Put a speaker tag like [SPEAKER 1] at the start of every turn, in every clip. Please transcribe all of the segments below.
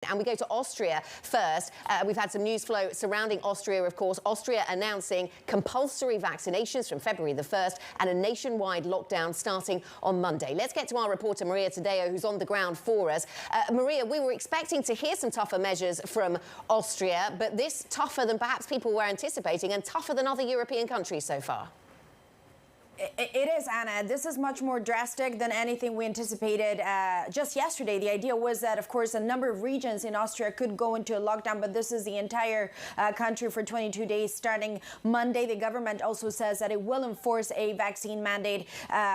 [SPEAKER 1] And we go to Austria first. We've had some news flow surrounding Austria, of course. Austria announcing compulsory vaccinations from February the 1st and a nationwide lockdown starting on Monday. Let's get to our reporter, Maria Tadeo, who's on the ground for us. Maria, we were expecting to hear some tougher measures from Austria, but this tougher than perhaps people were anticipating and tougher than other European countries so far.
[SPEAKER 2] It is, Anna. This is much more drastic than anything we anticipated just yesterday. The idea was that, of course, a number of regions in Austria could go into a lockdown, but this is the entire country for 22 days starting Monday. The government also says that it will enforce a vaccine mandate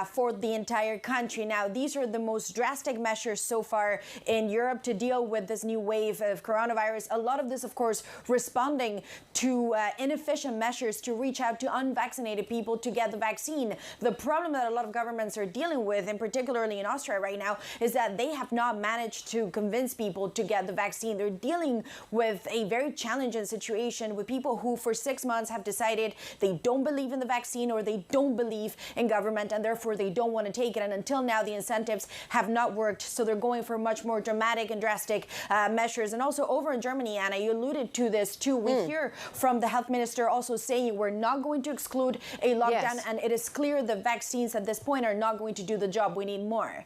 [SPEAKER 2] for the entire country. Now, these are the most drastic measures so far in Europe to deal with this new wave of coronavirus. A lot of this, of course, responding to inefficient measures to reach out to unvaccinated people to get the vaccine. The problem that a lot of governments are dealing with, and particularly in Austria right now, is that they have not managed to convince people to get the vaccine. They're dealing with a very challenging situation with people who for 6 months have decided they don't believe in the vaccine or they don't believe in government, and therefore they don't want to take it. And until now, the incentives have not worked. So they're going for much more dramatic and drastic measures. And also over in Germany, Anna, you alluded to this too. We hear from the health minister also saying we're not going to exclude a lockdown, and it is clear the vaccines at this point are not going to do the job. We need more.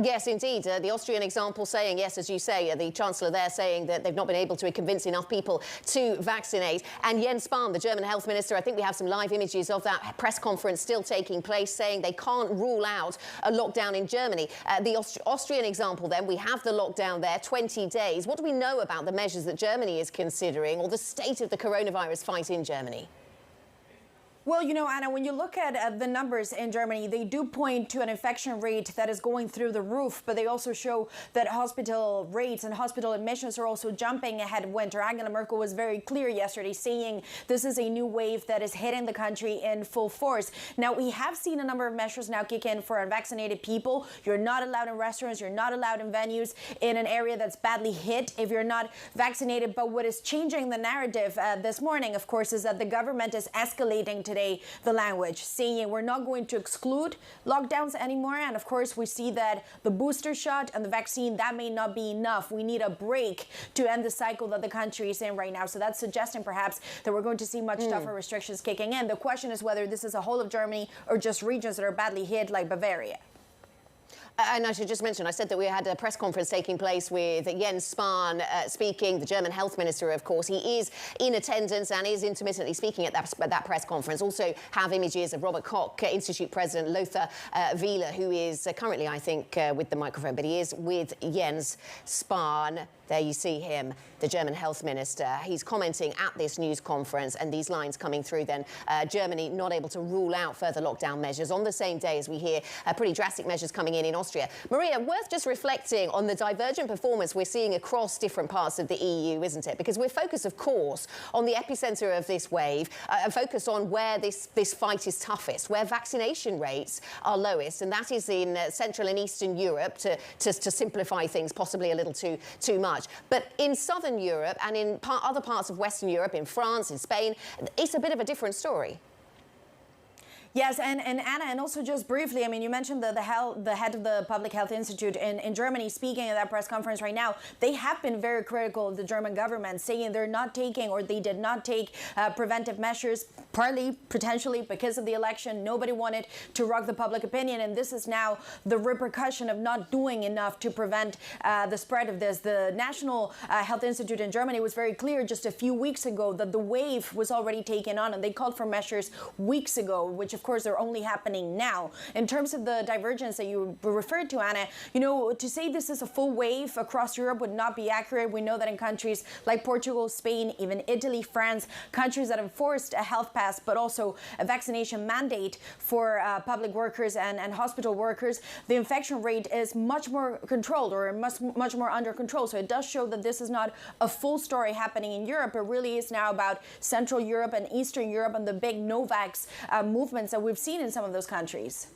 [SPEAKER 1] Yes, indeed. The Austrian example saying, yes, as you say, the Chancellor there saying that they've not been able to convince enough people to vaccinate. And Jens Spahn, the German health minister, I think we have some live images of that press conference still taking place, saying they can't rule out a lockdown in Germany. The Austrian example then, we have the lockdown there, 20 days. What do we know about the measures that Germany is considering or the state of the coronavirus fight in Germany?
[SPEAKER 2] Well, you know, Anna, when you look at the numbers in Germany, they do point to an infection rate that is going through the roof, but they also show that hospital rates and hospital admissions are also jumping ahead of winter. Angela Merkel was very clear yesterday saying this is a new wave that is hitting the country in full force. Now, we have seen a number of measures now kick in for unvaccinated people. You're not allowed in restaurants, you're not allowed in venues in an area that's badly hit if you're not vaccinated. But what is changing the narrative this morning, of course, is that the government is escalating today the language, saying we're not going to exclude lockdowns anymore. And of course, we see that the booster shot and the vaccine, that may not be enough. We need a break to end the cycle that the country is in right now. So that's suggesting perhaps that we're going to see much tougher restrictions kicking in. The question is whether this is a whole of Germany or just regions that are badly hit like Bavaria.
[SPEAKER 1] And I should just mention, I said that we had a press conference taking place with Jens Spahn speaking, the German health minister, of course. He is in attendance and is intermittently speaking at that press conference. Also have images of Robert Koch Institute President Lothar Wieler, who is currently, I think, with the microphone, but he is with Jens Spahn. There you see him, the German health minister. He's commenting at this news conference, and these lines coming through then. Germany not able to rule out further lockdown measures on the same day as we hear pretty drastic measures coming in Austria. Maria, worth just reflecting on the divergent performance we're seeing across different parts of the EU, isn't it? Because we're focused, of course, on the epicenter of this wave, and focused on where this fight is toughest, where vaccination rates are lowest, and that is in Central and Eastern Europe, to simplify things possibly a little too much. But in Southern Europe and in other parts of Western Europe, in France, in Spain, it's a bit of a different story.
[SPEAKER 2] Yes, and Anna, and also just briefly, I mean, you mentioned the head of the Public Health Institute in Germany speaking at that press conference right now. They have been very critical of the German government, saying they're not taking, or they did not take preventive measures, partly, potentially, because of the election. Nobody wanted to rock the public opinion, and this is now the repercussion of not doing enough to prevent the spread of this. The National Health Institute in Germany was very clear just a few weeks ago that the wave was already taken on, and they called for measures weeks ago, which of course are only happening now. In terms of the divergence that you referred to, Anna, you know, to say this is a full wave across Europe would not be accurate. We know that in countries like Portugal, Spain, even Italy, France, countries that have enforced a health pass, but also a vaccination mandate for public workers and hospital workers, the infection rate is much more controlled, or much more under control. So it does show that this is not a full story happening in Europe. It really is now about Central Europe and Eastern Europe and the big no-vax movements that we've seen in some of those countries.